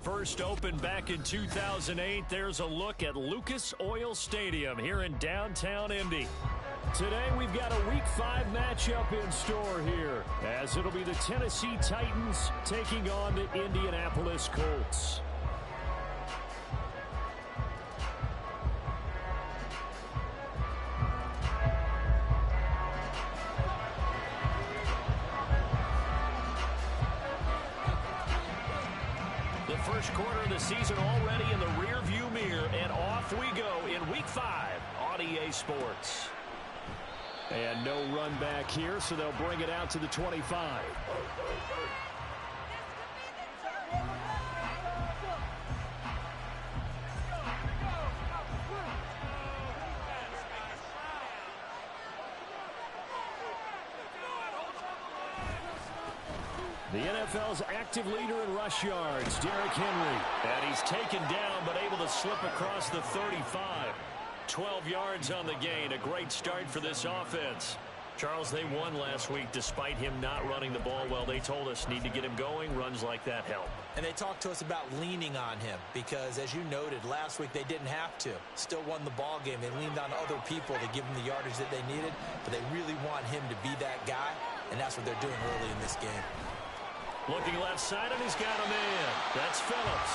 First opened back in 2008, there's a look at Lucas Oil Stadium here in downtown Indy. Today we've got a Week 5 matchup in store here, as it'll be the Tennessee Titans taking on the Indianapolis Colts. First quarter of the season already in the rear-view mirror, and off we go in Week 5 on EA Sports. And no run back here, so they'll bring it out to the 25. The NFL's active leader in rush yards, Derrick Henry. And he's taken down but able to slip across the 35. 12 yards on the gain. A great start for this offense. Charles, they won last week despite him not running the ball well. They told us need to get him going. Runs like that help. And they talked to us about leaning on him because, as you noted, last week they didn't have to. Still won the ball game. They leaned on other people to give him the yardage that they needed, but they really want him to be that guy, and that's what they're doing early in this game. Looking left side, and he's got him in. That's Phillips.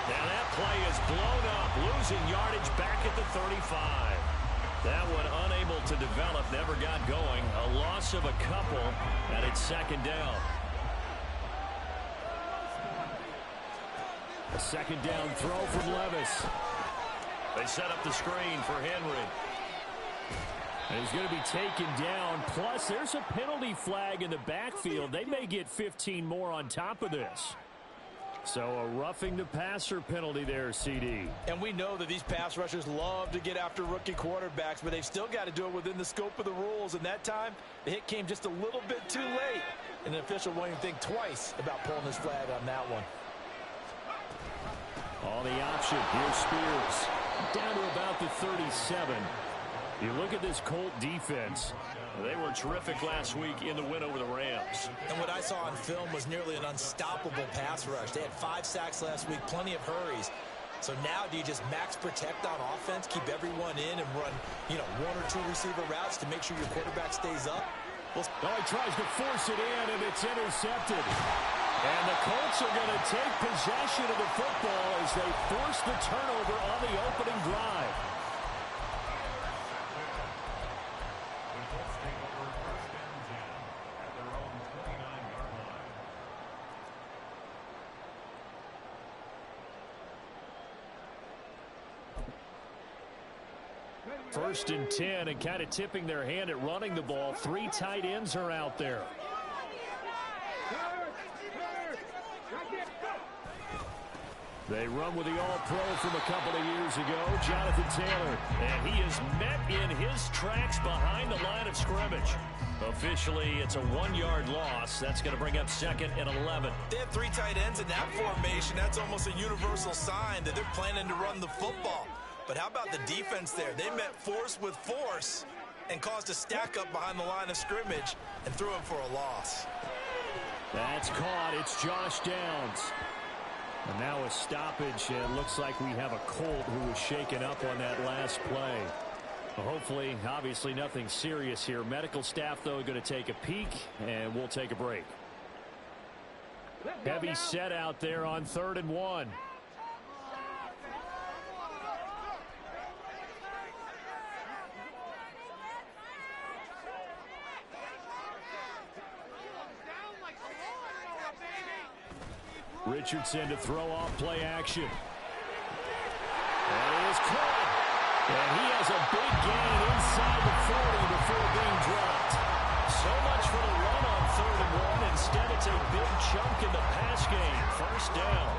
Now that play is blown up, losing yardage back at the 35. That one unable to develop, never got going. A loss of a couple, and it's second down. A second down throw from Levis. They set up the screen for Henry. And he's going to be taken down. Plus, there's a penalty flag in the backfield. They may get 15 more on top of this. So a roughing the passer penalty there, CD. And we know that these pass rushers love to get after rookie quarterbacks, but they've still got to do it within the scope of the rules. And that time, the hit came just a little bit too late. And the official won't even think twice about pulling his flag on that one. On the option, here's Spears. Down to about the 37. You look at this Colt defense. They were terrific last week in the win over the Rams. And what I saw on film was nearly an unstoppable pass rush. They had 5 sacks last week, plenty of hurries. So now do you just max protect on offense, keep everyone in, and run, 1 or 2 receiver routes to make sure your quarterback stays up? Well, he tries to force it in, and it's intercepted. And the Colts are going to take possession of the football as they force the turnover on the opening drive. First and 10, and kind of tipping their hand at running the ball. 3 tight ends are out there. They run with the All-Pro from a couple of years ago, Jonathan Taylor. And he is met in his tracks behind the line of scrimmage. Officially, it's a 1-yard loss. That's going to bring up 2nd and 11. They have 3 tight ends in that formation. That's almost a universal sign that they're planning to run the football. But how about the defense there? They met force with force and caused a stack up behind the line of scrimmage and threw him for a loss. That's caught. It's Josh Downs. And now a stoppage, and it looks like we have a Colt who was shaken up on that last play. Well, hopefully, obviously nothing serious here. Medical staff, though, going to take a peek, and we'll take a break. Heavy set out there on 3rd and 1. Richardson to throw off play action. And it is caught. And he has a big gain inside the 40 before being dropped. So much for the run on 3rd and 1. Instead, it's a big chunk in the pass game. First down.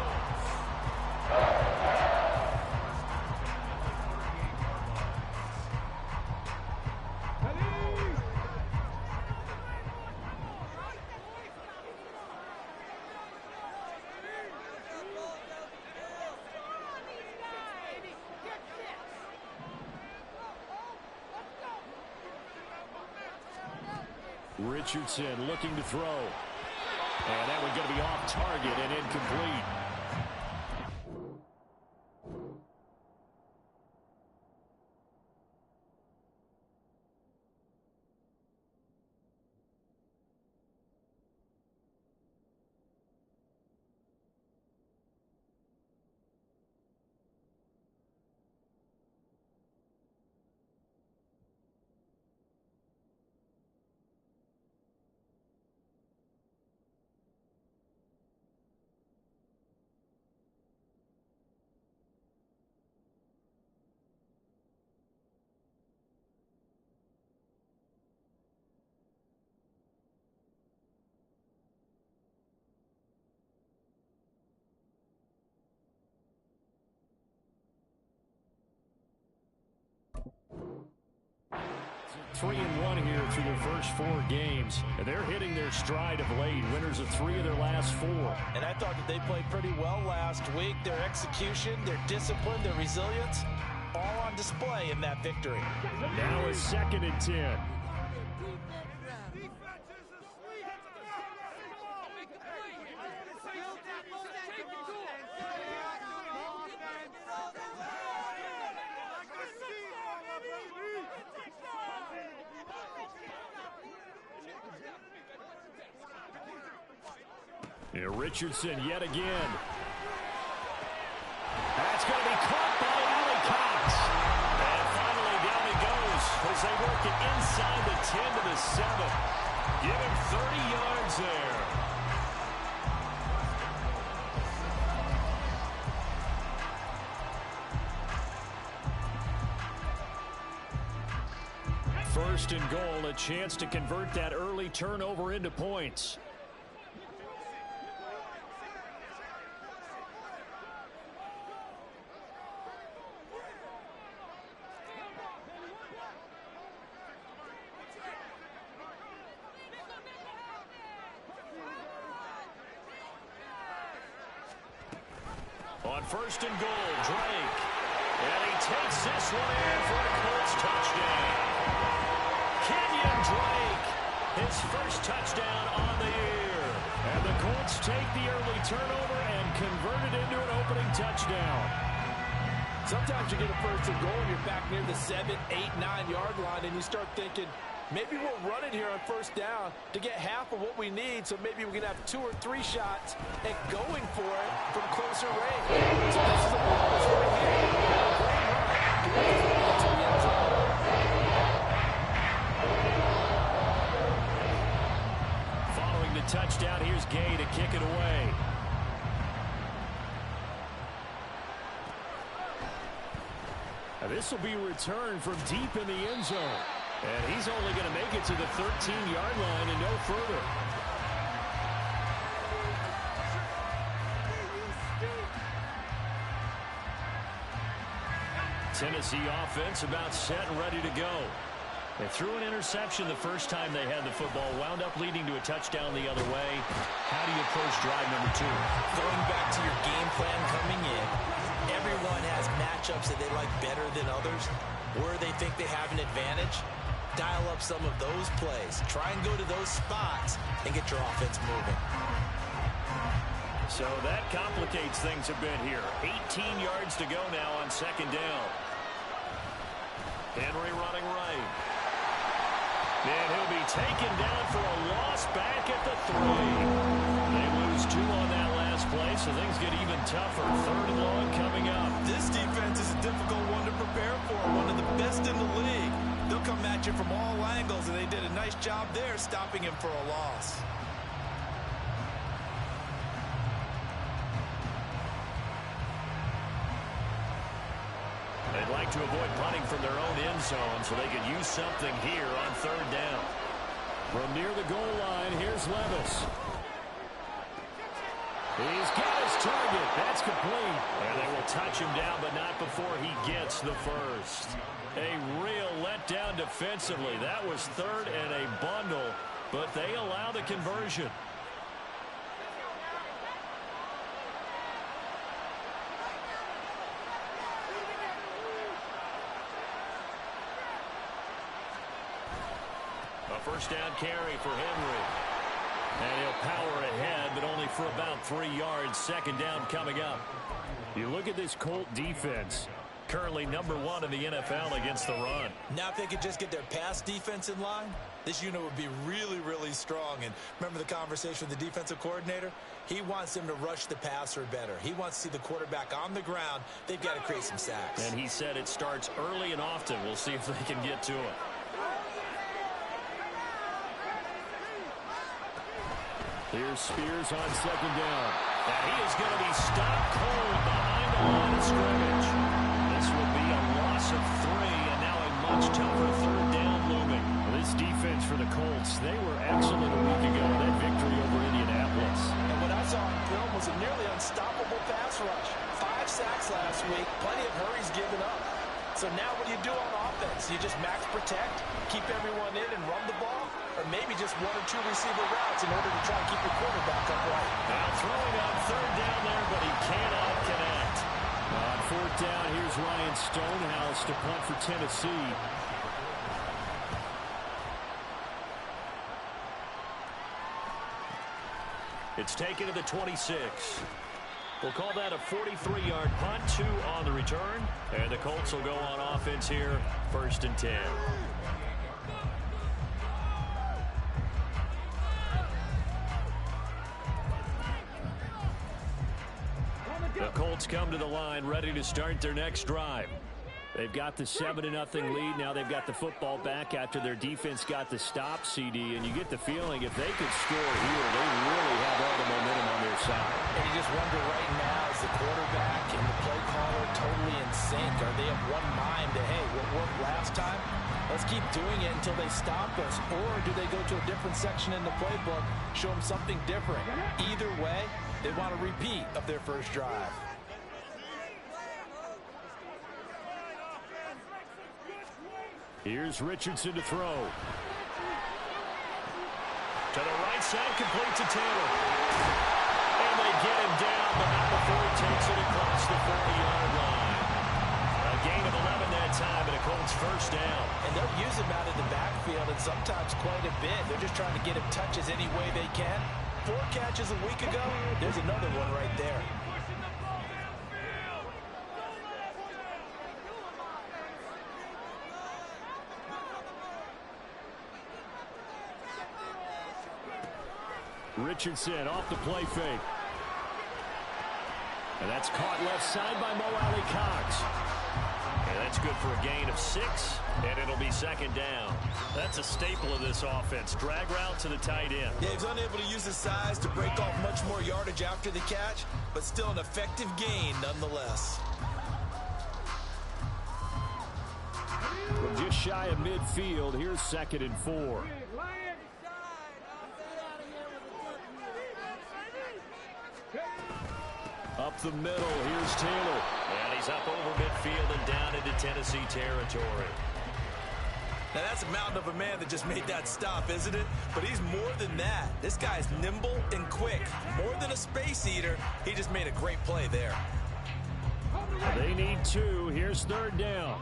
Richardson looking to throw. And that one's going to be off target and incomplete. 3-1 here through their first 4 games. And they're hitting their stride of late. Winners of 3 of their last 4. And I thought that they played pretty well last week. Their execution, their discipline, their resilience, all on display in that victory. Now a 2nd and 10. Here, Richardson yet again. That's going to be caught by Allen Cox. And finally down he goes as they work it inside the 10 to the 7. Give him 30 yards there. First and goal, a chance to convert that early turnover into points. On first and goal, Drake. And he takes this one in for a Colts touchdown. Kenyon Drake, his first touchdown on the year. And the Colts take the early turnover and convert it into an opening touchdown. Sometimes you get a first and goal and you're back near the 7, 8, 9-yard line, and you start thinking, maybe we'll run it here on first down to get half of what we need, so maybe we can have 2 or 3 shots at going for it from closer range. So this is a bonus right here. Great run to the end zone. Following the touchdown, here's Gay to kick it away. Now this will be returned from deep in the end zone. And he's only going to make it to the 13-yard line and no further. Tennessee offense about set and ready to go. They threw an interception the first time they had the football, wound up leading to a touchdown the other way. How do you approach drive number 2? Going back to your game plan coming in, everyone has matchups that they like better than others, where they think they have an advantage. Dial up some of those plays. Try and go to those spots and get your offense moving. So that complicates things a bit here. 18 yards to go now on second down. Henry running right. And he'll be taken down for a loss back at the 3. They lose 2 on that last play, so things get even tougher. 3rd and long coming up. This defense is a difficult one to prepare for. One of the best in the league. They'll come at you from all angles, and they did a nice job there stopping him for a loss. They'd like to avoid punting from their own end zone so they could use something here on 3rd down. From near the goal line, here's Levis. He's got his target. That's complete. And they will touch him down, but not before he gets the first. A real letdown defensively. That was 3rd and a bundle, but they allow the conversion. A first down carry for Henry. And he'll power ahead, but only for about 3 yards. Second down coming up. You look at this Colt defense. Currently number 1 in the NFL against the run. Now if they could just get their pass defense in line, this unit would be really, really strong. And remember the conversation with the defensive coordinator? He wants them to rush the passer better. He wants to see the quarterback on the ground. They've got to create some sacks. And he said it starts early and often. We'll see if they can get to it. Here's Spears on second down. And he is going to be stopped cold behind the line of scrimmage. This will be a loss of 3, and now a much tougher 3rd down looming. This defense for the Colts, they were excellent a week ago. That victory over Indianapolis. And what I saw on film was a nearly unstoppable pass rush. 5 sacks last week, plenty of hurries given up. So now what do you do on offense? You just max protect, keep everyone in and run the ball, or maybe just 1 or 2 receiver routes in order to try and keep your quarterback upright. Now throwing on third down there, but he cannot connect. On fourth down, here's Ryan Stonehouse to punt for Tennessee. It's taken to the 26. We'll call that a 43-yard punt, 2 on the return. And the Colts will go on offense here, 1st and 10. The Colts come to the line ready to start their next drive. They've got the 7-0 lead. Now they've got the football back after their defense got the stop, CD. And you get the feeling if they could score here, they really have all the momentum on their side. And you just wonder right now, is the quarterback and the play caller totally in sync? Are they of one mind that, hey, what worked last time? Let's keep doing it until they stop us. Or do they go to a different section in the playbook, show them something different? Either way, they want a repeat of their first drive. Here's Richardson to throw. To the right side, complete to Taylor. And they get him down, but not before he takes it across the 40-yard line. A gain of 11 that time, and a Colts first down. And they'll use him out in the backfield, and sometimes quite a bit. They're just trying to get him touches any way they can. 4 catches a week ago, there's another one right there. Richardson off the play fake. And that's caught left side by Mo Alley-Cox. And that's good for a gain of 6, and it'll be 2nd down. That's a staple of this offense. Drag route to the tight end. Yeah, he's unable to use his size to break off much more yardage after the catch, but still an effective gain nonetheless. From just shy of midfield, here's 2nd and 4. Up the middle, here's Taylor. And he's up over midfield and down into Tennessee territory. Now that's a mountain of a man that just made that stop, isn't it? But he's more than that. This guy's nimble and quick. More than a space eater, he just made a great play there. They need 2. Here's 3rd down.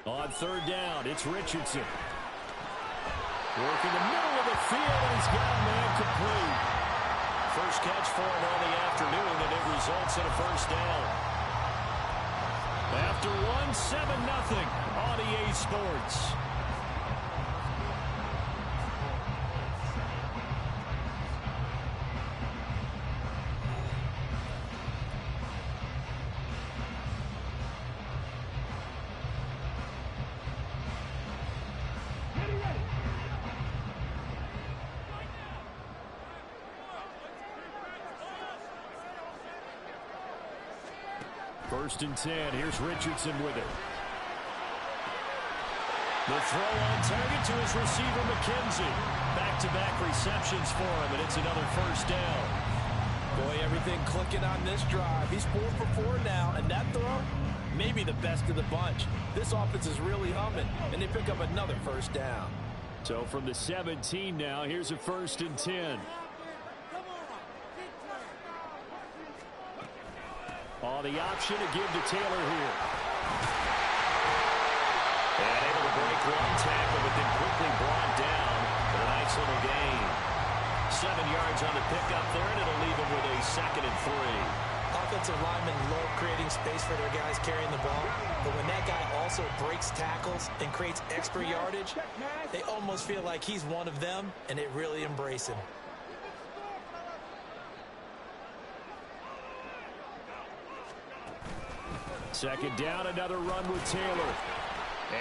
On 3rd down, it's Richardson. Working the middle of the field, and he's got a man complete. First catch for him on the afternoon, and it results in a first down. After 7-0 on EA Sports. First and 10. Here's Richardson with it. The throw on target to his receiver, McKenzie. Back-to-back receptions for him, and it's another first down. Boy, everything clicking on this drive. He's 4 for 4 now, and that throw, maybe the best of the bunch. This offense is really humming, and they pick up another first down. So from the 17 now, here's a 1st and 10. Oh, the option to give to Taylor here. And able to break one tackle, but then quickly brought down for a nice little gain. 7 yards on the pickup there, and it'll leave him with a 2nd and 3. Offensive linemen love creating space for their guys carrying the ball, but when that guy also breaks tackles and creates extra yardage, they almost feel like he's one of them, and they really embrace him. Second down, another run with Taylor.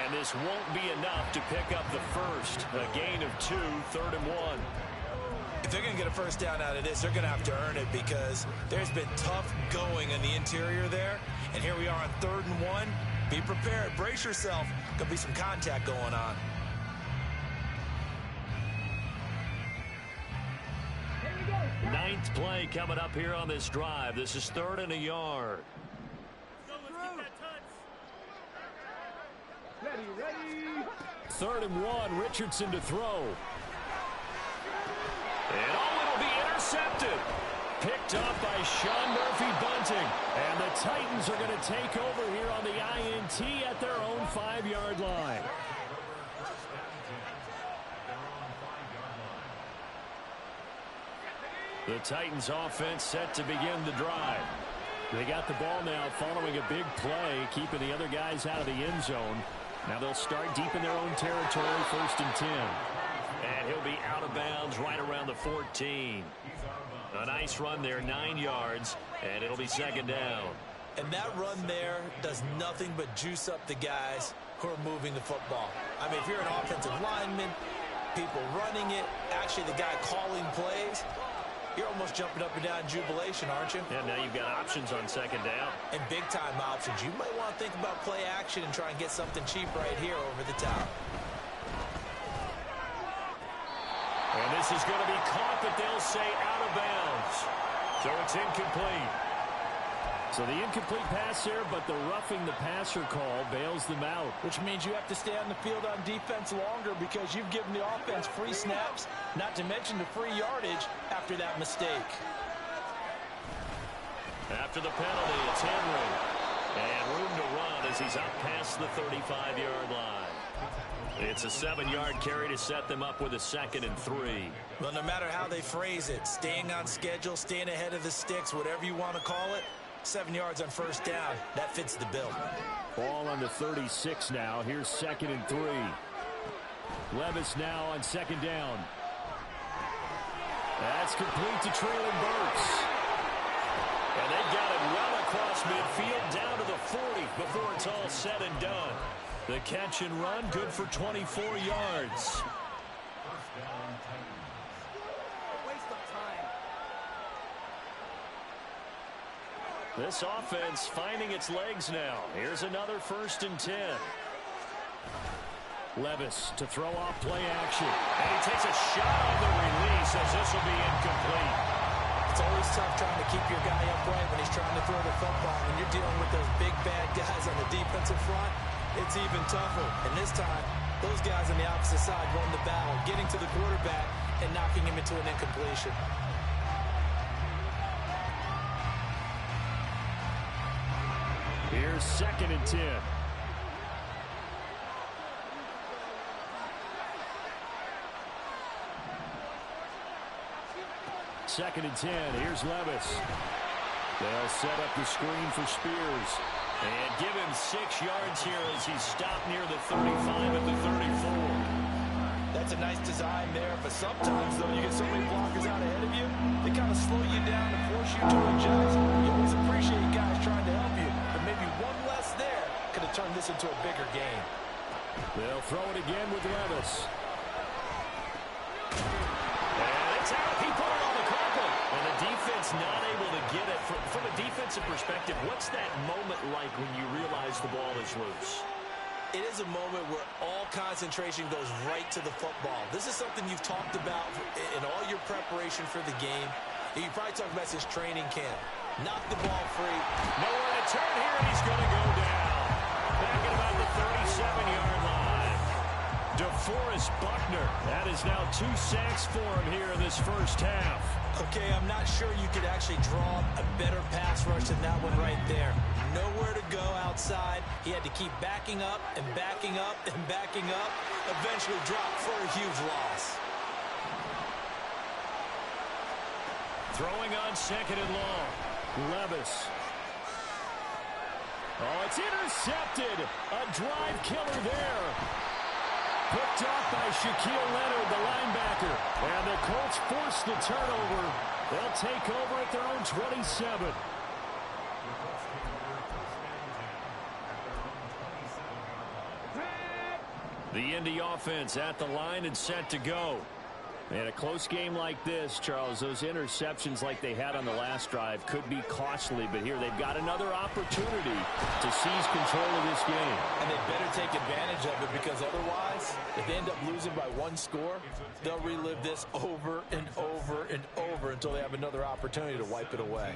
And this won't be enough to pick up the first. A gain of 2, 3rd and 1. If they're going to get a first down out of this, they're going to have to earn it because there's been tough going in the interior there. And here we are on 3rd and 1. Be prepared. Brace yourself. Could be some contact going on. ninth play coming up here on this drive. This is 3rd and a yard. Ready. 3rd and 1. Richardson to throw. And it'll be intercepted. Picked up by Sean Murphy-Bunting. And the Titans are going to take over here on the INT at their own 5-yard line. The Titans offense set to begin the drive. They got the ball now following a big play, keeping the other guys out of the end zone. Now they'll start deep in their own territory, 1st and 10. And he'll be out of bounds right around the 14. A nice run there, 9 yards, and it'll be 2nd down. And that run there does nothing but juice up the guys who are moving the football. I mean, if you're an offensive lineman, people running it, actually the guy calling plays, you're almost jumping up and down in jubilation, aren't you? Yeah, now you've got options on 2nd down. And big-time options. You might want to think about play action and try and get something cheap right here over the top. And this is going to be caught, but they'll say out of bounds. So it's incomplete. So the incomplete pass there, but the roughing the passer call bails them out. Which means you have to stay on the field on defense longer because you've given the offense free snaps, not to mention the free yardage after that mistake. After the penalty, it's Henry. And room to run as he's up past the 35-yard line. It's a 7-yard carry to set them up with a 2nd and 3. Well, no matter how they phrase it, staying on schedule, staying ahead of the sticks, whatever you want to call it, 7 yards on 1st down, that fits the bill. Ball on the 36 now. Here's 2nd and 3. Levis now on 2nd down. That's complete to Treylon Burks. And they got it well across midfield down to the 40 before it's all said and done. The catch and run, good for 24 yards. This offense finding its legs now. Here's another 1st and 10. Levis to throw off play action. And he takes a shot on the release as this will be incomplete. It's always tough trying to keep your guy upright when he's trying to throw the football. When you're dealing with those big bad guys on the defensive front, it's even tougher. And this time, those guys on the opposite side won the battle, getting to the quarterback and knocking him into an incompletion. Here's 2nd and 10. Second and 10. Here's Levis. They'll set up the screen for Spears. And give him 6 yards here as he's stopped near the 35 at the 34. That's a nice design there, but sometimes, though, you get so many blockers out ahead of you, they kind of slow you down and force you to adjust. You always appreciate guys trying to help you, but maybe one less there could have turned this into a bigger game. They'll throw it again with Levis. And it's out. He put it on the carpet. And the defense not able to get it. From a defensive perspective, what's that moment like when you realize the ball is loose? It is a moment where all concentration goes right to the football. This is something you've talked about in all your preparation for the game. You probably talked about since training camp. Knock the ball free. Nowhere to turn here, and he's going to go down. Back at about the 37-yard line. DeForest Buckner. That is now 2 sacks for him here in this first half. Okay, I'm not sure you could actually draw a better pass rush than that one right there. Nowhere to go outside. He had to keep backing up and backing up and backing up. Eventually dropped for a huge loss. Throwing on 2nd and long. Levis. Oh, it's intercepted. A drive killer there. Picked off by Shaquille Leonard, the linebacker. And the Colts force the turnover. They'll take over at their own 27. The Indy offense at the line and set to go. In a close game like this, Charles, those interceptions like they had on the last drive could be costly, but here they've got another opportunity to seize control of this game. And they better take advantage of it, because otherwise, if they end up losing by one score, they'll relive this over and over and over until they have another opportunity to wipe it away.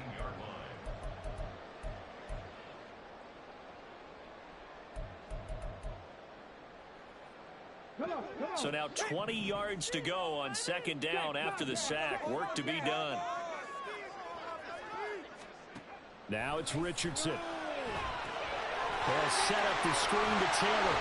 So now 20 yards to go on second down after the sack. Work to be done. Now it's Richardson. They'll set up the screen to Taylor.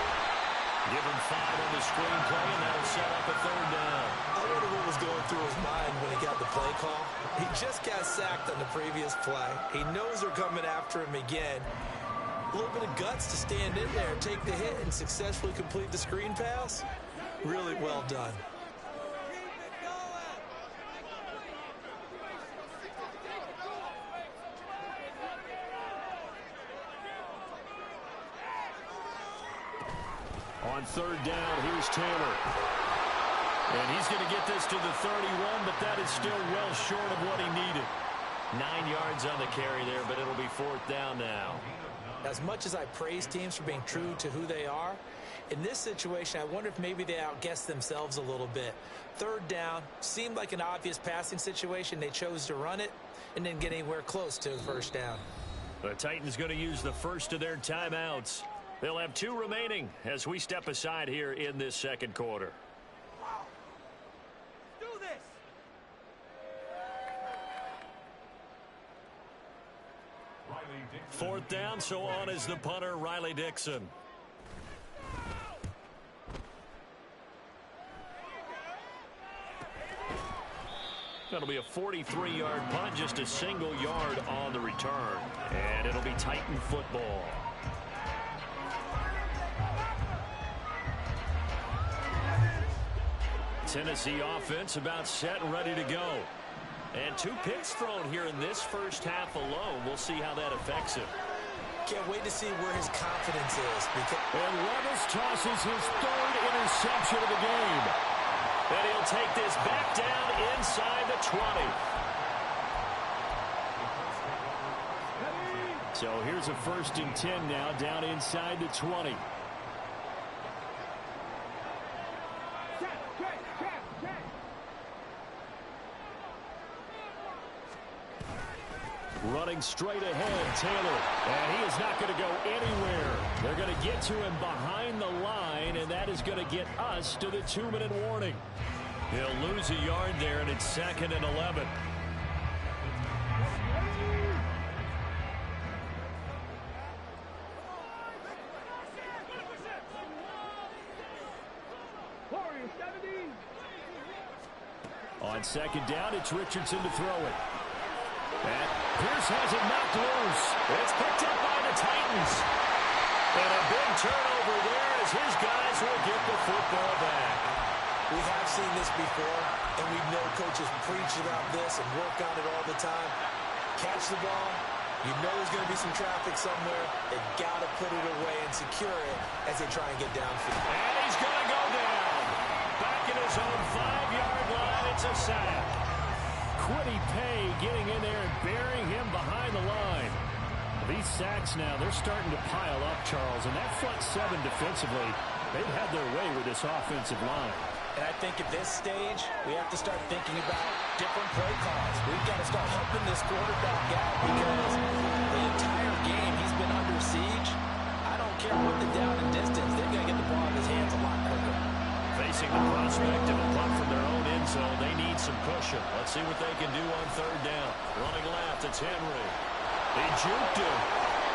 Give him 5 on the screen play, and that'll set up a third down. I wonder what was going through his mind when he got the play call. He just got sacked on the previous play. He knows they're coming after him again. A little bit of guts to stand in there, take the hit, and successfully complete the screen pass. Really well done. On third down, here's Taylor. And he's going to get this to the 31, but that is still well short of what he needed. 9 yards on the carry there, but it'll be fourth down now. As much as I praise teams for being true to who they are, in this situation, I wonder if maybe they outguessed themselves a little bit. Third down seemed like an obvious passing situation. They chose to run it and didn't get anywhere close to first down. The Titans going to use the first of their timeouts. They'll have 2 remaining as we step aside here in this second quarter. Do this. Fourth down, so on is the punter, Riley Dixon. That'll be a 43-yard punt, just a single yard on the return. And it'll be Titan football. Tennessee offense about set and ready to go. And 2 picks thrown here in this first half alone. We'll see how that affects him. Can't wait to see where his confidence is. And Levis tosses his 3rd interception of the game. And he'll take this back down inside the 20. So here's a 1st and 10 now, down inside the 20. Running straight ahead, Taylor. And he is not going to go anywhere. They're going to get to him behind the line, and that is going to get us to the 2-minute warning. He'll lose a yard there, and it's 2nd and 11. On second down, it's Richardson to throw it. And Pierce has it knocked loose. It's picked up by the Titans. And a big turnover there as his guys will get the football back. We have seen this before, and we know coaches preach about this and work on it all the time. Catch the ball. You know there's going to be some traffic somewhere. They've got to put it away and secure it as they try and get downfield. And he's going to go down. Back in his own 5-yard line, it's a sack. Kwity Paye getting in there and burying him behind the line. These sacks now, they're starting to pile up, Charles. And that front 7 defensively, they've had their way with this offensive line. And I think at this stage, we have to start thinking about different play calls. We've got to start helping this quarterback out because the entire game he's been under siege. I don't care what the down and distance, they're going to get the ball in his hands a lot quicker. Facing the prospect of a punt from their own end zone, they need some cushion. Let's see what they can do on third down. Running left, it's Henry. He juked him.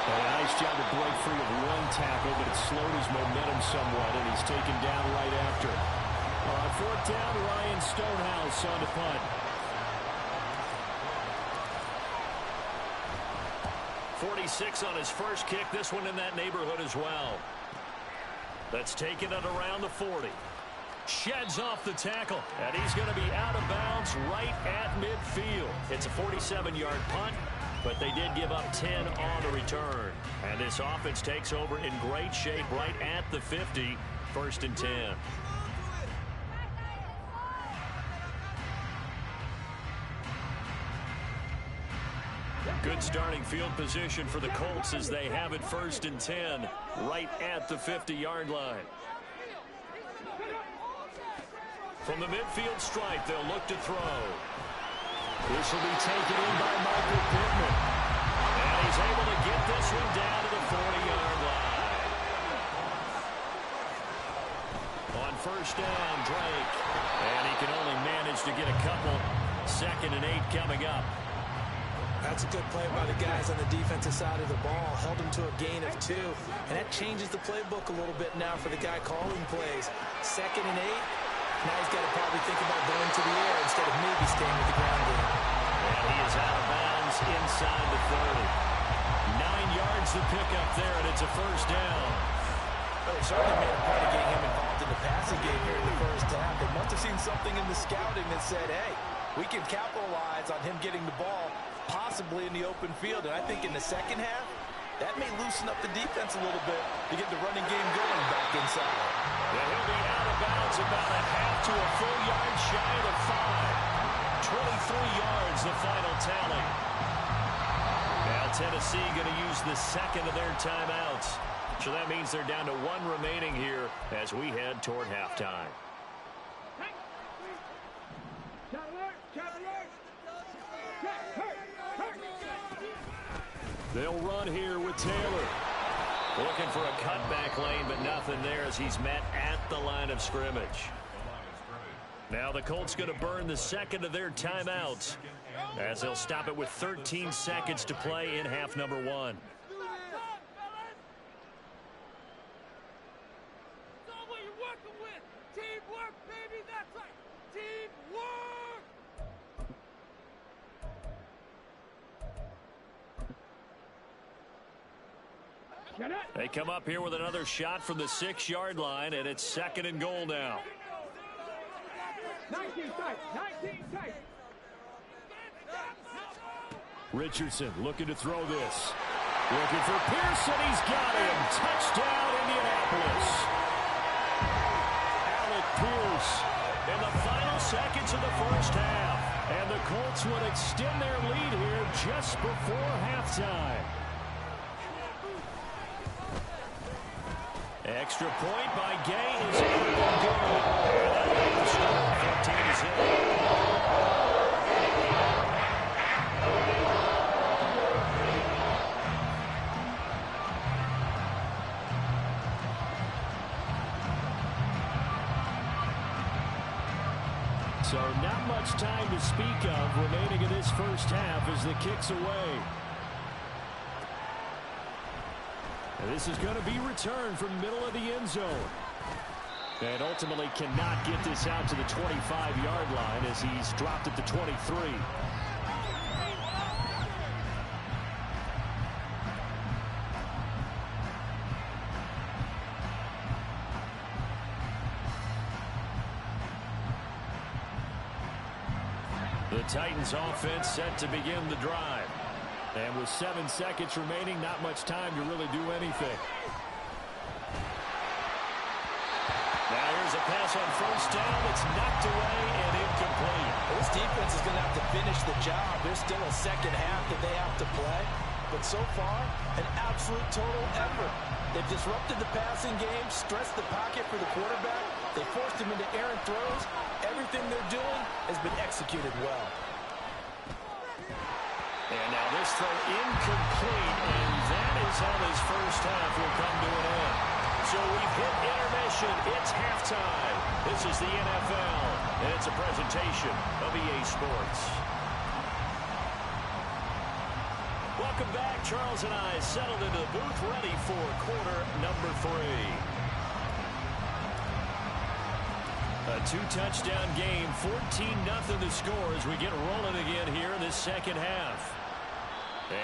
And a nice job to break free of one tackle, but it slowed his momentum somewhat, and he's taken down right after. On fourth down, Ryan Stonehouse on the punt. 46 on his first kick. This one in that neighborhood as well. That's taken it around the 40. Sheds off the tackle, and he's going to be out of bounds right at midfield. It's a 47-yard punt, but they did give up 10 on the return. And this offense takes over in great shape right at the 50, 1st and 10. starting field position for the Colts as they have it 1st and 10 right at the 50-yard line. From the midfield stripe, they'll look to throw. This will be taken in by Michael Pittman. And he's able to get this one down to the 40-yard line. On 1st down, Drake. And he can only manage to get a couple. 2nd and 8 coming up. That's a good play by the guys on the defensive side of the ball. Held him to a gain of 2. And that changes the playbook a little bit now for the guy calling plays. 2nd and 8. Now he's got to probably think about going to the air instead of maybe staying with the ground game. And he is out of bounds inside the 30. 9 yards to pick up there, and it's a 1st down. Well, they certainly made a point of getting him involved in the passing game here in the 1st half. They must have seen something in the scouting that said, hey, we can capitalize on him getting the ball possibly in the open field. And I think in the 2nd half, that may loosen up the defense a little bit to get the running game going back inside. Yeah, he'll be out of bounds about a half to a full yard shy of the 5. 23 yards, the final tally. Now Tennessee going to use the 2nd of their timeouts. So that means they're down to 1 remaining here as we head toward halftime. They'll run here with Taylor. Looking for a cutback lane, but nothing there as he's met at the line of scrimmage. Now the Colts going to burn the 2nd of their timeouts as they'll stop it with 13 seconds to play in half number 1. They come up here with another shot from the 6-yard line, and it's 2nd and goal now. 19 tight. Richardson looking to throw this. Looking for Pearson. He's got him. Touchdown, Indianapolis. Alec Pierce in the final seconds of the 1st half. And the Colts would extend their lead here just before halftime. Extra point by Gay is able to go. And that'll make the score 14-8. So not much time to speak of remaining in this 1st half as the kick's away. And this is going to be returned from middle of the end zone. And ultimately cannot get this out to the 25-yard line as he's dropped at the 23. The Titans offense set to begin the drive. And with 7 seconds remaining, not much time to really do anything. Now here's a pass on 1st down. It's knocked away and incomplete. This defense is going to have to finish the job. There's still a 2nd half that they have to play. But so far, an absolute total effort. They've disrupted the passing game, stressed the pocket for the quarterback. They forced him into errant throws. Everything they're doing has been executed well. And now this throw incomplete, and that is how this 1st half will come to an end. So we've hit intermission. It's halftime. This is the NFL, and it's a presentation of EA Sports. Welcome back. Charles and I settled into the booth, ready for quarter number 3. A 2-touchdown game, 14-0 the score as we get rolling again here in this 2nd half.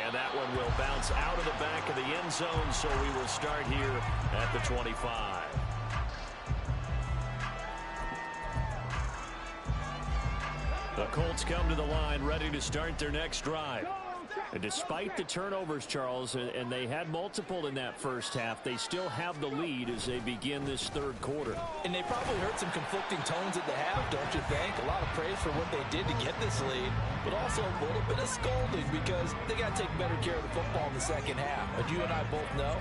And that one will bounce out of the back of the end zone, so we will start here at the 25. The Colts come to the line ready to start their next drive. And despite the turnovers, Charles, and they had multiple in that first half, they still have the lead as they begin this third quarter. And they probably heard some conflicting tones at the half, don't you think? A lot of praise for what they did to get this lead, but also a little bit of scolding because they got to take better care of the football in the second half. But you and I both know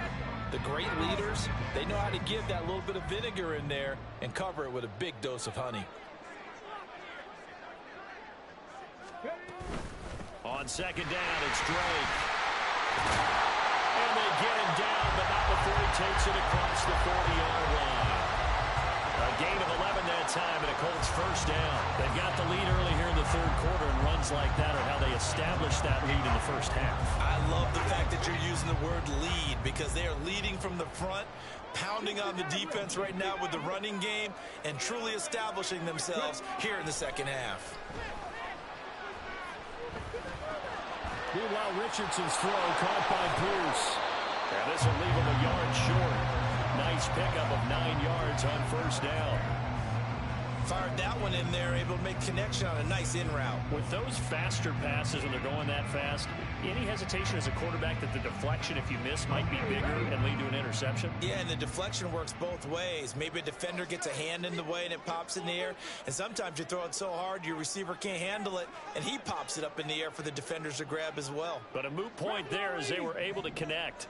the great leaders, they know how to give that little bit of vinegar in there and cover it with a big dose of honey. On second down, it's Drake. And they get him down, but not before he takes it across the 40-yard line. A gain of 11 that time, and a Colts first down. They've got the lead early here in the third quarter, and runs like that are how they established that lead in the first half. I love the fact that you're using the word lead because they are leading from the front, pounding on the defense right now with the running game, and truly establishing themselves here in the second half. Meanwhile, Richardson's throw caught by Pierce. And this will leave him a yard short. Nice pickup of 9 yards on first down. Fired that one in there, able to make connection on a nice in route. With those faster passes and they're going that fast, any hesitation as a quarterback that the deflection, if you miss, might be bigger and lead to an interception? Yeah, and the deflection works both ways. Maybe a defender gets a hand in the way and it pops in the air. And sometimes you throw it so hard your receiver can't handle it, and he pops it up in the air for the defenders to grab as well. But a moot point there as they were able to connect.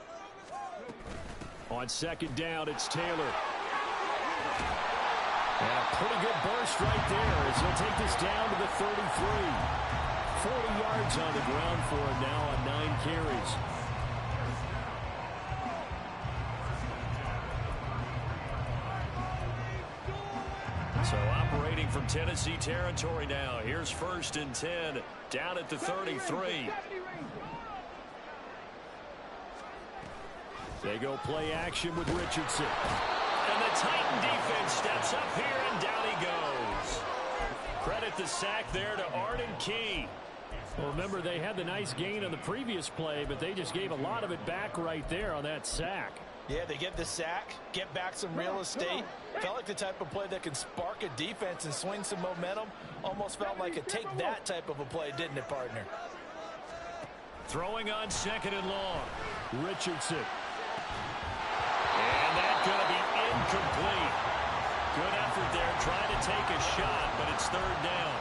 On second down, it's Taylor. And a pretty good burst right there as he'll take this down to the 33. 40 yards on the ground for him now on 9 carries. So operating from Tennessee territory now. Here's 1st and 10 down at the 33. They go play action with Richardson. And the Titan defense steps up here, and down he goes. Credit the sack there to Arden Key. Well, remember, they had the nice gain on the previous play, but they just gave a lot of it back right there on that sack. Yeah, they get the sack, get back some real estate. Felt like the type of play that can spark a defense and swing some momentum. Almost felt like a take that type of a play, didn't it, partner? Throwing on second and long. Richardson. And that's going to be incomplete. Good effort there, trying to take a shot, but it's third down.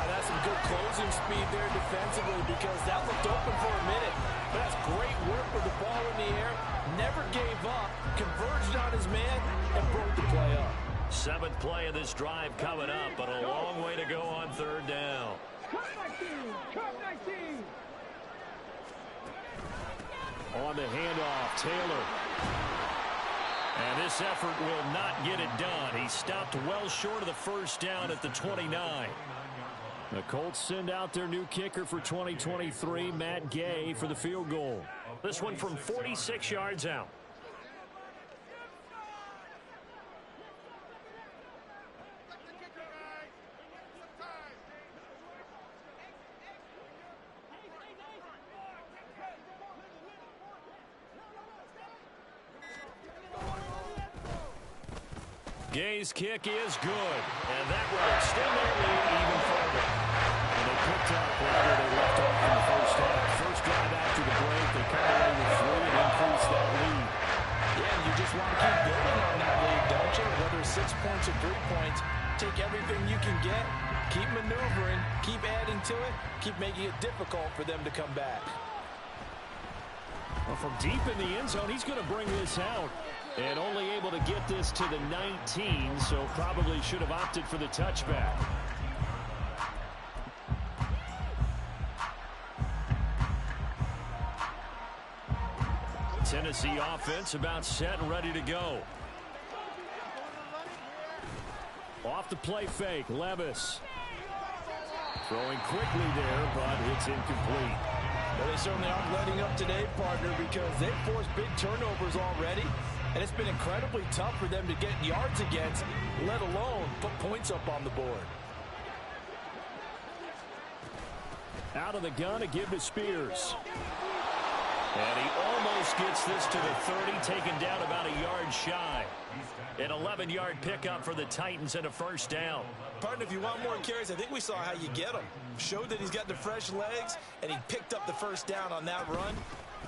That's some good closing speed there defensively because that looked open for a minute. But that's great work with the ball in the air. Never gave up, converged on his man, and broke the play up. 7th play of this drive coming up, but a long way to go on third down. On the handoff, Taylor. And this effort will not get it done. He stopped well short of the first down at the 29. The Colts send out their new kicker for 2023, Matt Gay, for the field goal. This one from 46 yards out. Gay's kick is good, and that will extend their lead even further. And they picked up wherever they left off in the first half. First drive after the break, they come away with 3 and increase that lead. Yeah, and you just want to keep building on that lead, don't you? Whether it's 6 points or 3 points, take everything you can get, keep maneuvering, keep adding to it, keep making it difficult for them to come back. Well, from deep in the end zone, he's going to bring this out. And only able to get this to the 19, so probably should have opted for the touchback. Tennessee offense about set and ready to go. Off the play fake, Levis. Throwing quickly there, but it's incomplete. Well, they certainly aren't letting up today, partner, because they've forced big turnovers already. And it's been incredibly tough for them to get yards against, let alone put points up on the board. Out of the gun to give to Spears. And he almost gets this to the 30, taken down about a yard shy. An 11-yard pickup for the Titans and a first down. Partner, if you want more carries, I think we saw how you get them. Showed that he's got the fresh legs, and he picked up the first down on that run.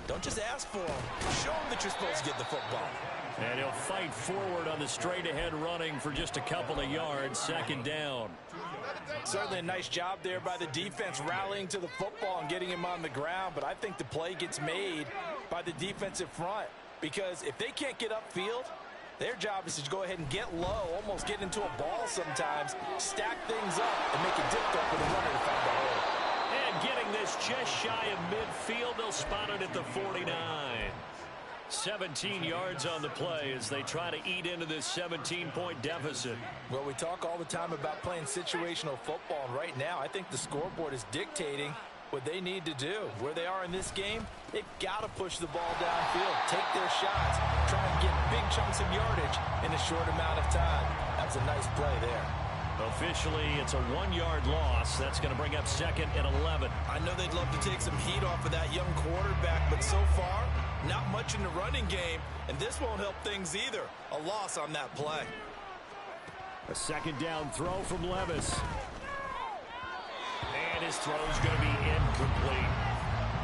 Don't just ask for him. Show him that you're supposed to get the football. And he'll fight forward on the straight-ahead running for just a couple of yards, second down. Certainly a nice job there by the defense rallying to the football and getting him on the ground, but I think the play gets made by the defensive front because if they can't get upfield, their job is to go ahead and get low, almost get into a ball sometimes, stack things up, and make it difficult for the runner to find the hole. And getting this just shy of midfield, they'll spot it at the 49. 17 yards on the play as they try to eat into this 17-point deficit. Well, we talk all the time about playing situational football, and right now I think the scoreboard is dictating what they need to do. Where they are in this game, they've got to push the ball downfield, take their shots, try and get big chunks of yardage in a short amount of time. That's a nice play there. Officially, it's a 1-yard loss. That's going to bring up second and 11. I know they'd love to take some heat off of that young quarterback, but so far, not much in the running game, and this won't help things either. A loss on that play. A second down throw from Levis. And his throw's going to be incomplete.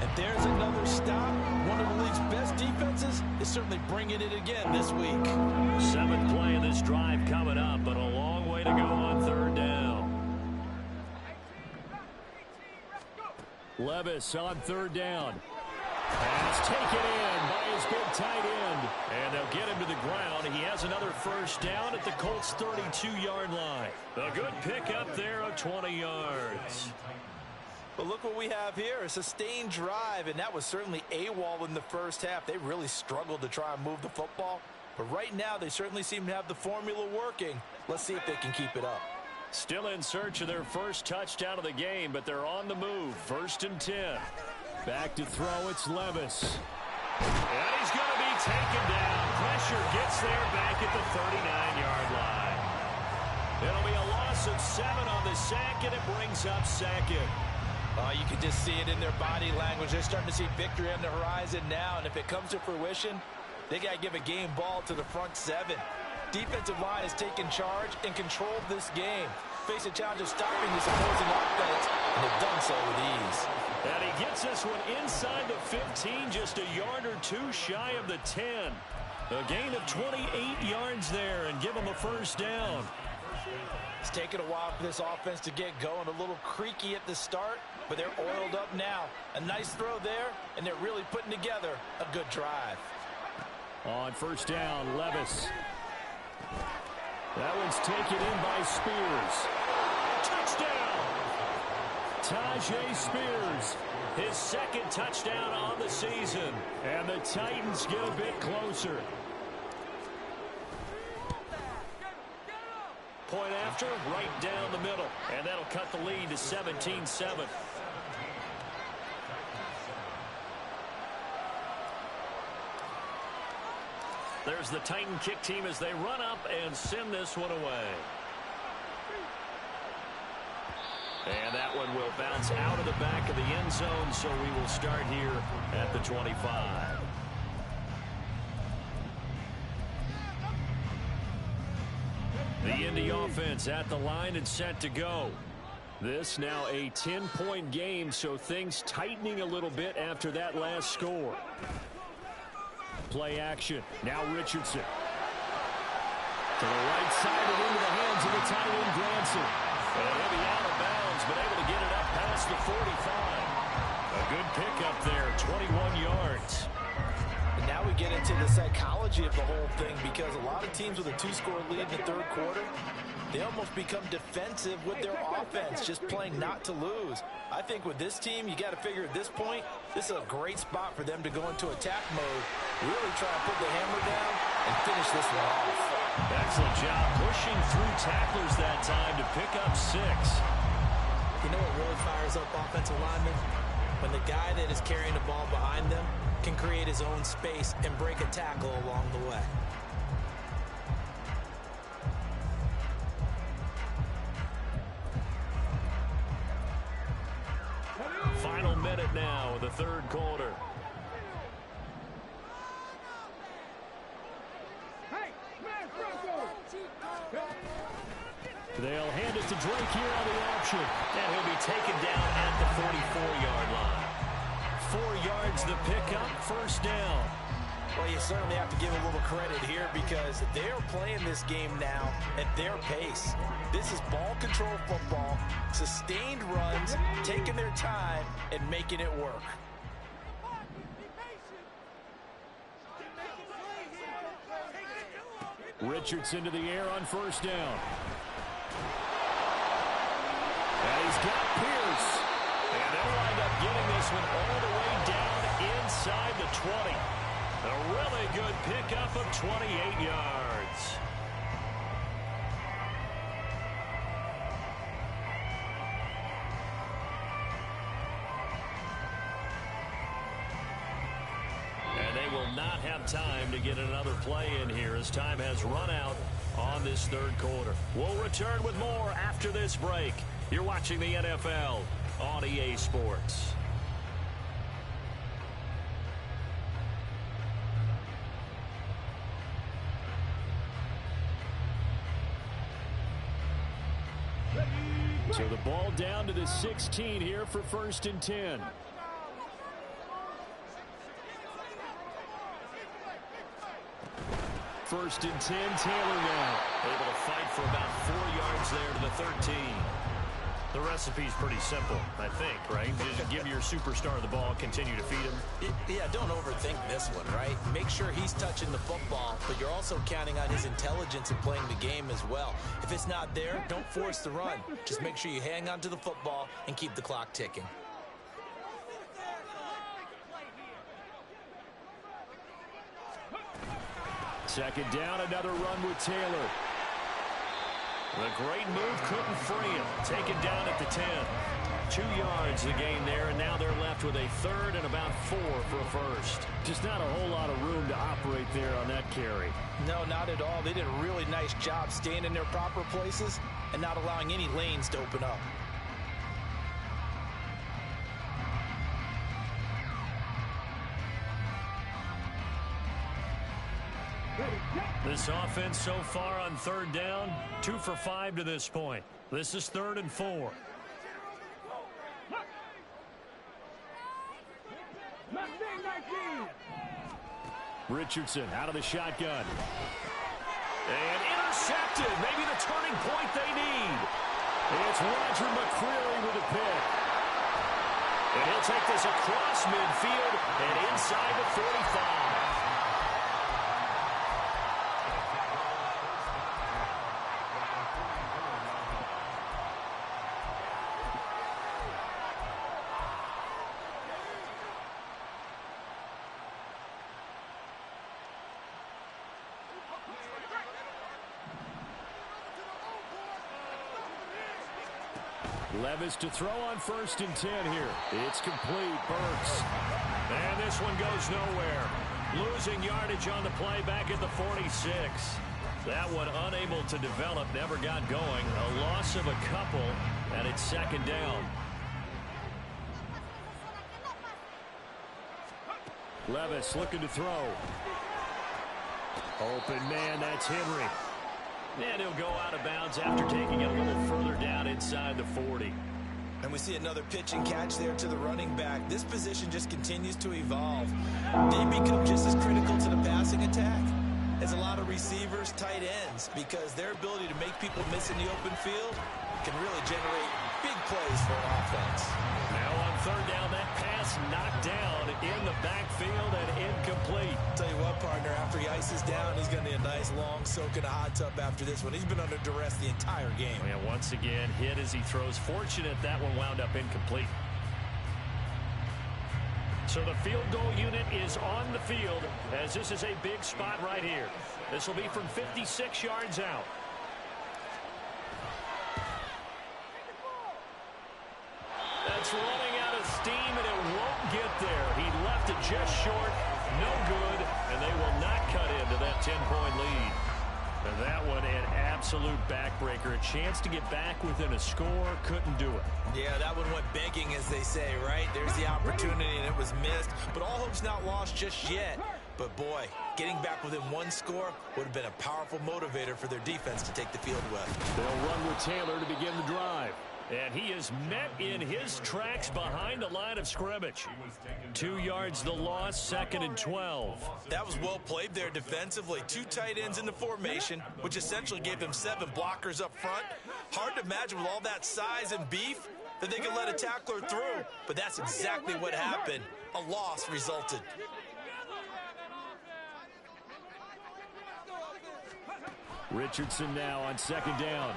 And there's another stop. One of the league's best defenses is certainly bringing it again this week. 7th play of this drive coming up, but a long way to go on third down. Levis on third down. Pass taken in by his big tight end. And they'll get him to the ground. He has another first down at the Colts' 32-yard line. A good pickup there of 20 yards. But look what we have here, a sustained drive, and that was certainly AWOL in the first half. They really struggled to try and move the football. But right now, they certainly seem to have the formula working. Let's see if they can keep it up. Still in search of their first touchdown of the game, but they're on the move. 1st and 10. Back to throw, it's Levis. And he's going to be taken down. Pressure gets there back at the 39-yard line. It'll be a loss of 7 on the sack, and it brings up second. You can just see it in their body language. They're starting to see victory on the horizon now, and if it comes to fruition, they got to give a game ball to the front 7. Defensive line has taken charge and controlled this game. Face a challenge of stopping this opposing offense, and they've done so with ease. And he gets this one inside the 15, just a yard or two shy of the 10. A gain of 28 yards there, and give them a first down. It's taken a while for this offense to get going. A little creaky at the start, but they're oiled up now. A nice throw there, and they're really putting together a good drive. On first down, Levis. That one's taken in by Spears. Touchdown! Tyjae Spears, his second touchdown on the season. And the Titans get a bit closer. Point after, right down the middle. And that'll cut the lead to 17-7. There's the Titan kick team as they run up and send this one away. And that one will bounce out of the back of the end zone, so we will start here at the 25. The Indy offense at the line and set to go. This now a 10-point game, so things tightening a little bit after that last score. Play action. Now Richardson. To the right side and into the hands of the tight end, Granson. And he'll be out of bounds, but able to get it up past the 45. A good pickup there, 21 yards. And now we get into the psychology of the whole thing, because a lot of teams with a 2-score lead in the third quarter, they almost become defensive with their offense, just playing not to lose. I think with this team, you got to figure at this point, this is a great spot for them to go into attack mode, really try to put the hammer down and finish this one off. Excellent job pushing through tacklers that time to pick up 6. You know what really fires up offensive linemen? When the guy that is carrying the ball behind them can create his own space and break a tackle along the way. Final minute now of the third quarter. They'll hand it to Drake here on the option. And he'll be taken down at the 44-yard line. 4 yards the pickup, first down. Well, you certainly have to give a little credit here because they're playing this game now at their pace. This is ball control football, sustained runs, taking their time, and making it work. Richardson to the air on first down. And he's got Pierce. And they'll wind up getting this one all the way down inside the 20. A really good pickup of 28 yards. And they will not have time to get another play in here as time has run out on this third quarter. We'll return with more after this break. You're watching the NFL on EA Sports. So the ball down to the 16 here for 1st and 10. First and 10, Taylor now. Able to fight for about 4 yards there to the 13. The recipe's pretty simple, I think, right? Just give your superstar the ball, continue to feed him. Yeah, don't overthink this one, right? Make sure he's touching the football, but you're also counting on his intelligence in playing the game as well. If it's not there, don't force the run. Just make sure you hang on to the football and keep the clock ticking. Second down, another run with Taylor. The great move couldn't free him. Taken down at the 10. 2 yards the gain there, and now they're left with a third and about 4 for a first. Just not a whole lot of room to operate there on that carry. No, not at all. They did a really nice job staying in their proper places and not allowing any lanes to open up. This offense so far on third down, 2 for 5 to this point. This is 3rd and 4. Richardson out of the shotgun. And intercepted. Maybe the turning point they need. It's Roger McCreary with a pick. And he'll take this across midfield and inside the 45. Levis to throw on 1st and 10 here. It's complete. Burks. And this one goes nowhere. Losing yardage on the play back at the 46. That one unable to develop, never got going. A loss of a couple, and it's 2nd down. Levis looking to throw. Open man, that's Henry. And he'll go out of bounds after taking it a little further down inside the 40. And we see another pitch and catch there to the running back. This position just continues to evolve. They become just as critical to the passing attack as a lot of receivers, tight ends, because their ability to make people miss in the open field can really generate big plays for an offense. Now on 3rd down, that pass knocked down in the backfield and incomplete. Tell you what, partner, after he ices down, he's going to need a nice long soak in a hot tub after this one. He's been under duress the entire game. Yeah, once again, hit as he throws. Fortunate that one wound up incomplete. So the field goal unit is on the field as this is a big spot right here. This will be from 56 yards out. That's running out of steam, and it won't get there. He left it just short. No good, and they will not cut into that 10-point lead. And that one an absolute backbreaker. A chance to get back within a score, couldn't do it. Yeah, that one went begging, as they say, right? There's the opportunity, and it was missed. But all hope's not lost just yet. But boy, getting back within one score would have been a powerful motivator for their defense to take the field with. They'll run with Taylor to begin the drive. And he is met in his tracks behind the line of scrimmage. 2 yards the loss, 2nd and 12. That was well played there defensively. 2 tight ends in the formation, which essentially gave them 7 blockers up front. Hard to imagine with all that size and beef that they could let a tackler through. But that's exactly what happened. A loss resulted. Richardson now on 2nd down.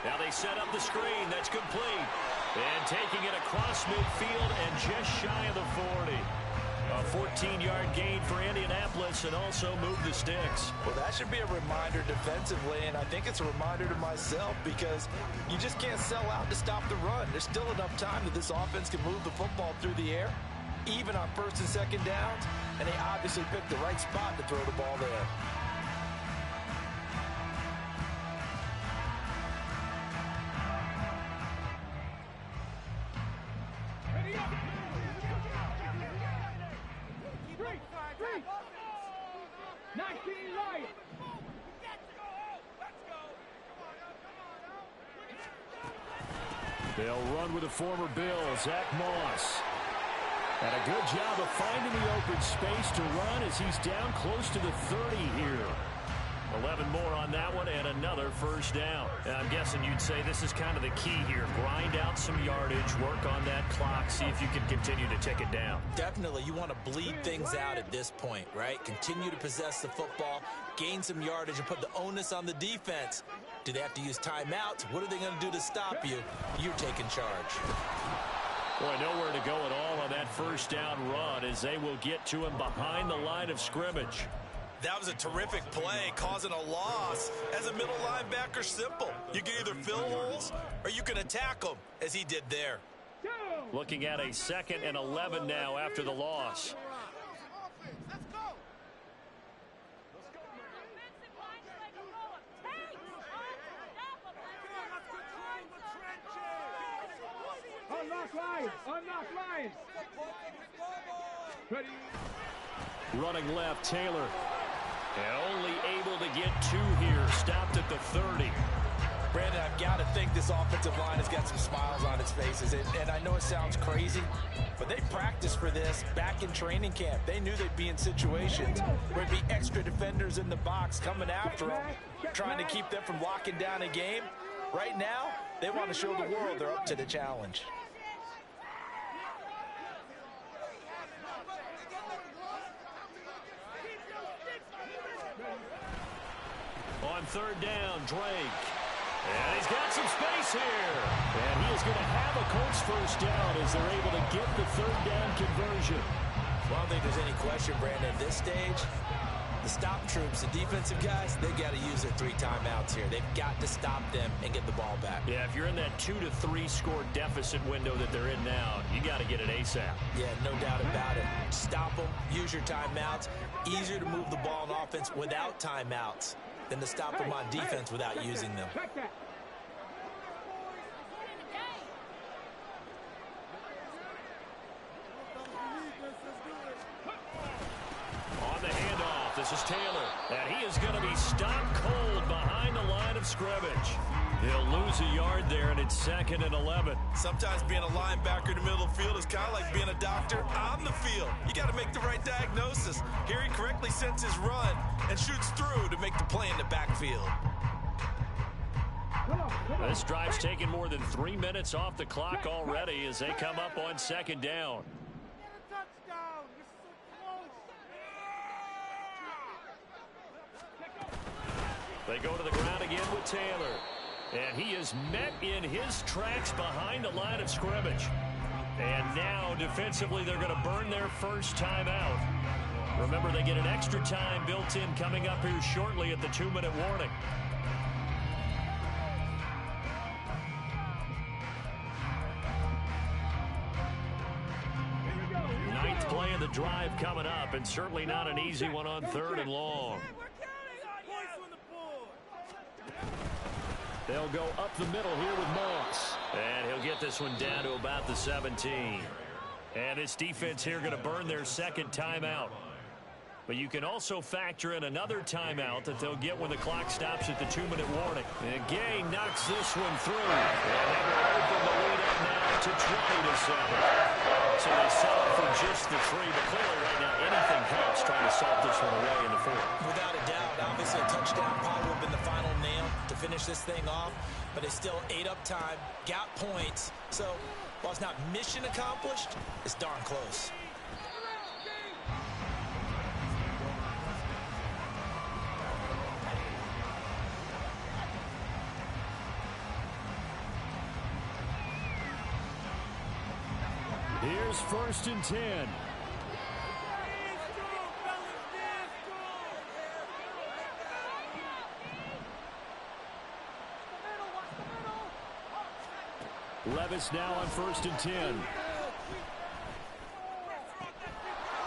Now they set up the screen. That's complete. And taking it across midfield and just shy of the 40. A 14-yard gain for Indianapolis and also move the sticks. Well, that should be a reminder defensively, and I think it's a reminder to myself because you just can't sell out to stop the run. There's still enough time that this offense can move the football through the air, even on 1st and 2nd downs, and they obviously picked the right spot to throw the ball there. They'll run with the former Bill, Zach Moss. And a good job of finding the open space to run as he's down close to the 30 here. 11 more on that one and another first down. And I'm guessing you'd say this is kind of the key here. Grind out some yardage, work on that clock, see if you can continue to tick it down. Definitely, you want to bleed things out at this point, right? Continue to possess the football, gain some yardage, and put the onus on the defense. Do they have to use timeouts? What are they going to do to stop you? You're taking charge. Boy, nowhere to go at all on that first down run as they will get to him behind the line of scrimmage. That was a terrific play, causing a loss. As a middle linebacker, simple. You can either fill holes or you can attack them, as he did there. Looking at a 2nd and 11 now after the loss. Unlock lines! Unlock lines! Ready? Running left, Taylor. And only able to get 2 here. Stopped at the 30. Brandon, I've got to think this offensive line has got some smiles on its faces. And I know it sounds crazy, but they practiced for this back in training camp. They knew they'd be in situations where there'd be extra defenders in the box coming after them, trying to keep them from locking down a game. Right now, they want to show the world they're up to the challenge. On 3rd down, Drake. And he's got some space here. And he is going to have a Colts first down as they're able to get the 3rd down conversion. Well, I don't think there's any question, Brandon, at this stage. The stop troops, the defensive guys, they got to use their 3 timeouts here. They've got to stop them and get the ball back. Yeah, if you're in that 2 to 3 score deficit window that they're in now, you got to get it ASAP. Yeah, no doubt about it. Stop them, use your timeouts. Easier to move the ball on offense without timeouts than to stop them on defense without using them. On the handoff, this is Taylor. And he is going to be stopped cold behind the line of scrimmage. He'll lose a yard there, and it's 2nd and 11. Sometimes being a linebacker in the middle of the field is kind of like being a doctor on the field. You got to make the right diagnosis. Here he correctly sends his run and shoots through to make the play in the backfield. This drive's taken more than 3 minutes off the clock already as they come up on 2nd down. They go to the ground again with Taylor. And he is met in his tracks behind the line of scrimmage. And now, defensively, they're going to burn their first timeout. Remember, they get an extra time built in coming up here shortly at the 2-minute warning. Ninth play of the drive coming up, and certainly not an easy one on 3rd and long. They'll go up the middle here with Moss. And he'll get this one down to about the 17. And this defense here going to burn their 2nd timeout. But you can also factor in another timeout that they'll get when the clock stops at the 2-minute warning. And Gay knocks this one through. And they will open the lead up now to 20-7. So they settle for just the 3. But clearly right now anything helps trying to salt this one away in the 4th. Without a doubt, obviously a touchdown probably would have been the final nail to finish this thing off. But they still ate up time, got points. So while it's not mission accomplished, it's darn close. Here's 1st and 10. Levis now on 1st and 10.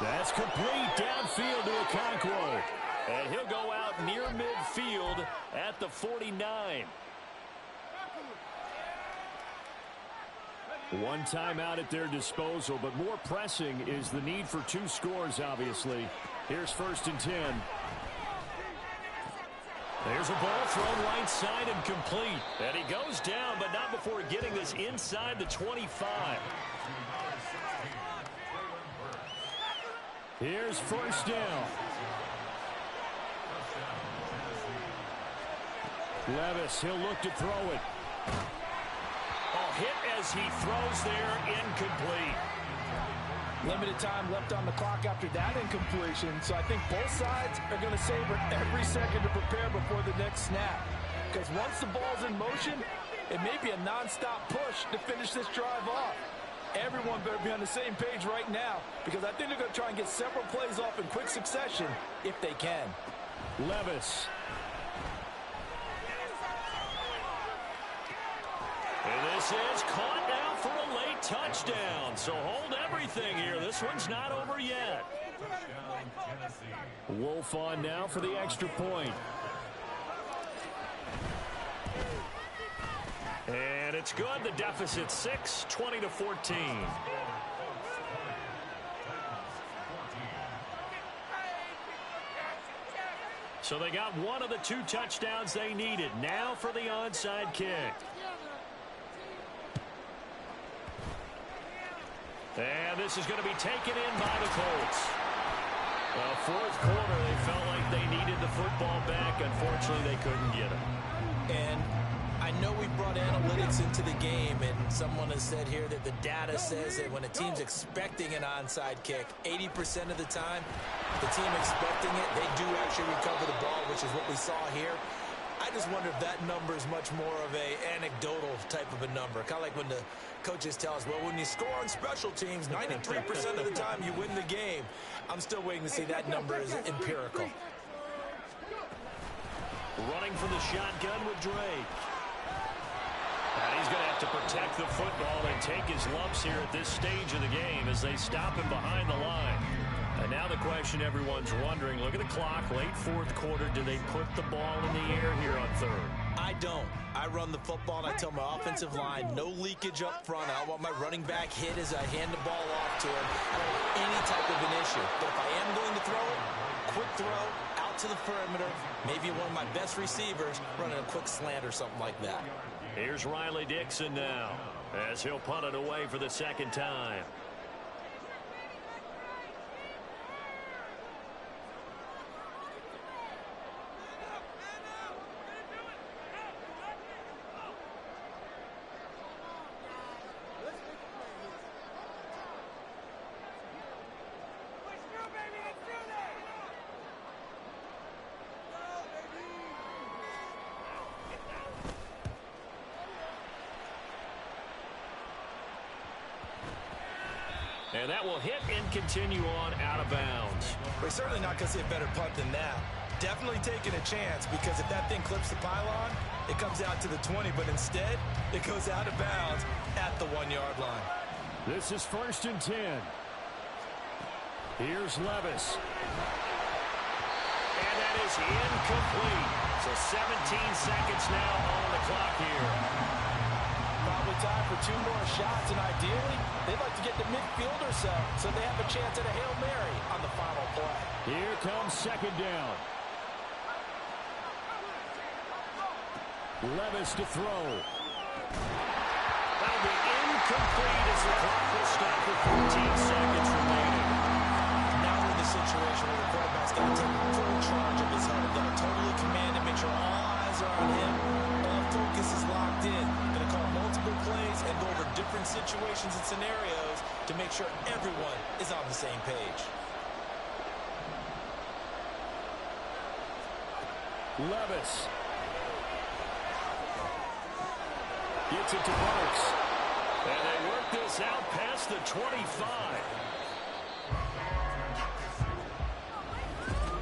That's complete downfield to Okonkwo. And he'll go out near midfield at the 49. One timeout at their disposal, but more pressing is the need for 2 scores, obviously. Here's 1st and 10. There's a ball thrown right side and complete. And he goes down, but not before getting this inside the 25. Here's 1st down. Levis, he'll look to throw it. Hit as he throws there, incomplete. Limited time left on the clock after that incompletion, so I think both sides are going to savor every second to prepare before the next snap. Because once the ball's in motion, it may be a non-stop push to finish this drive off. Everyone better be on the same page right now, because I think they're going to try and get several plays off in quick succession if they can. Levis. And this is caught now for a late touchdown. So hold everything here. This one's not over yet. Wolf on now for the extra point. And it's good. The deficit 6, 20-14. So they got one of the 2 touchdowns they needed. Now for the onside kick. And this is going to be taken in by the Colts. Well, 4th quarter, they felt like they needed the football back. Unfortunately, they couldn't get it. And I know we brought analytics into the game, and someone has said here that the data says that when a team's expecting an onside kick, 80% of the time, the team expecting it, they do actually recover the ball, which is what we saw here. I just wonder if that number is much more of a anecdotal type of a number. Kind of like when the coaches tell us, well, when you score on special teams, 93% of the time you win the game. I'm still waiting to see that number is empirical. Running from the shotgun with Drake. And he's going to have to protect the football and take his lumps here at this stage of the game as they stop him behind the line. And now the question everyone's wondering, look at the clock, late 4th quarter, do they put the ball in the air here on 3rd? I don't. I run the football and I tell my offensive line, no leakage up front. I want my running back hit as I hand the ball off to him. I don't want any type of an issue. But if I am going to throw it, quick throw, out to the perimeter, maybe one of my best receivers running a quick slant or something like that. Here's Riley Dixon now as he'll punt it away for the 2nd time. And that will hit and continue on out of bounds. We're certainly not going to see a better punt than that. Definitely taking a chance, because if that thing clips the pylon, it comes out to the 20, but instead, it goes out of bounds at the 1-yard line. This is 1st and 10. Here's Levis. And that is incomplete. So 17 seconds now on the clock here. Probably time for 2 more shots, and ideally, they'd like to get to midfield or so they have a chance at a Hail Mary on the final play. Here comes second down. Levis to throw. That'll be incomplete as the clock will stop with 14 seconds remaining. Now we're in the situation where the quarterback's got to take full charge of his health. Got to totally command and make sure all eyes are on him. All focus is locked in. Going to call multiple plays and go over different situations and scenarios to make sure everyone is on the same page. Levis. Gets it to Burks. And they work this out past the 25.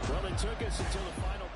Well, it took us until the final